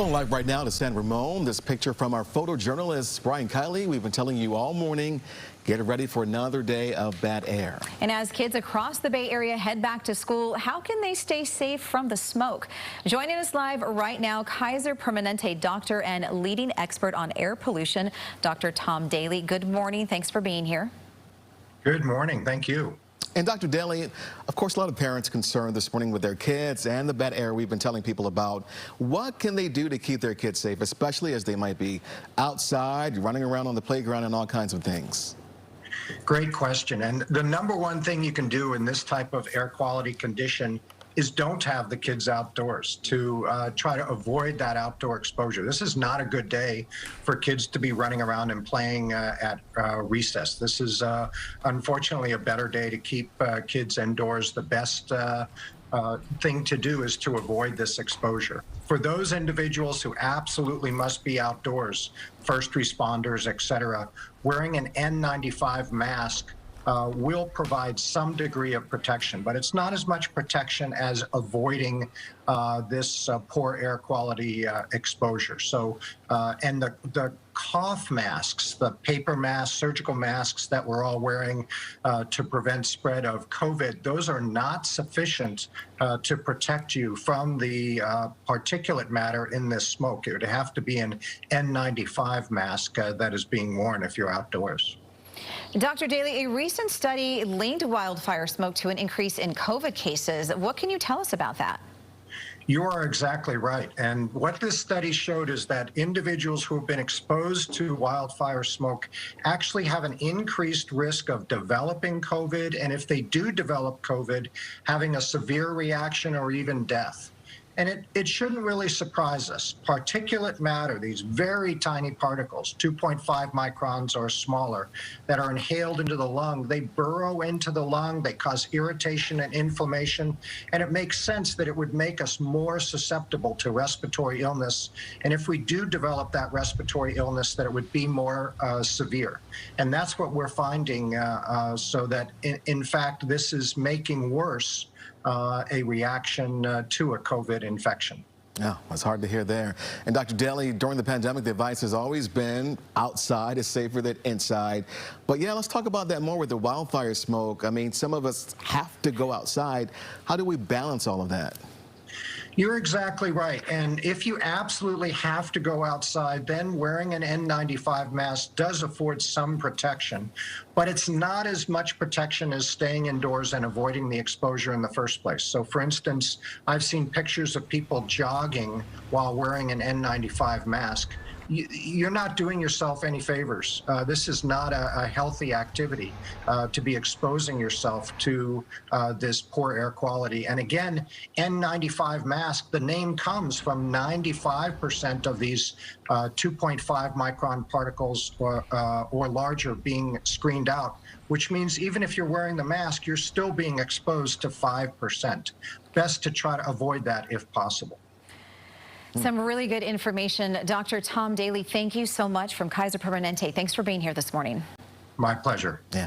Going live right now to San Ramon. This picture from our photojournalist, Brian Kiley. We've been telling you all morning, get ready for another day of bad air. And as kids across the Bay Area head back to school, how can they stay safe from the smoke? Joining us live right now, Kaiser Permanente doctor and leading expert on air pollution, Dr. Tom Dailey. Good morning. Thanks for being here. Good morning. Thank you. And Dr. Dailey, of course, a lot of parents concerned this morning with their kids and the bad air we've been telling people about. What can they do to keep their kids safe, especially as they might be outside, running around on the playground and all kinds of things? Great question. And the number one thing you can do in this type of air quality condition is don't have the kids outdoors, to try to avoid that outdoor exposure. This is not a good day for kids to be running around and playing at recess. This is unfortunately a better day to keep kids indoors. The best thing to do is to avoid this exposure. For those individuals who absolutely must be outdoors, first responders, etc., wearing an N95 mask will provide some degree of protection, but it's not as much protection as avoiding this poor air quality exposure. So, and the cough masks, the paper masks, surgical masks that we're all wearing to prevent spread of COVID, those are not sufficient to protect you from the particulate matter in this smoke. It would have to be an N95 mask that is being worn if you're outdoors. Dr. Dailey, a recent study linked wildfire smoke to an increase in COVID cases. What can you tell us about that? You are exactly right. And what this study showed is that individuals who have been exposed to wildfire smoke actually have an increased risk of developing COVID, and if they do develop COVID, having a severe reaction or even death. And it shouldn't really surprise us. Particulate matter, these very tiny particles, 2.5 microns or smaller, that are inhaled into the lung, they burrow into the lung, they cause irritation and inflammation, and it makes sense that it would make us more susceptible to respiratory illness. And if we do develop that respiratory illness, that it would be more severe. And that's what we're finding, so that in fact, this is making worse a reaction to a COVID infection. Yeah, it's hard to hear there. And Dr. Dailey, during the pandemic, the advice has always been outside is safer than inside. But yeah, let's talk about that more with the wildfire smoke. I mean, some of us have to go outside. How do we balance all of that? You're exactly right. And if you absolutely have to go outside, then wearing an N95 mask does afford some protection, but it's not as much protection as staying indoors and avoiding the exposure in the first place. So for instance, I've seen pictures of people jogging while wearing an N95 mask. You're not doing yourself any favors. This is not a healthy activity to be exposing yourself to this poor air quality. And again, N95 mask, the name comes from 95% of these 2.5 micron particles or larger being screened out, which means even if you're wearing the mask, you're still being exposed to 5%. Best to try to avoid that if possible. Some really good information. Dr. Tom Dailey, thank you so much from Kaiser Permanente. Thanks for being here this morning. My pleasure. Yeah.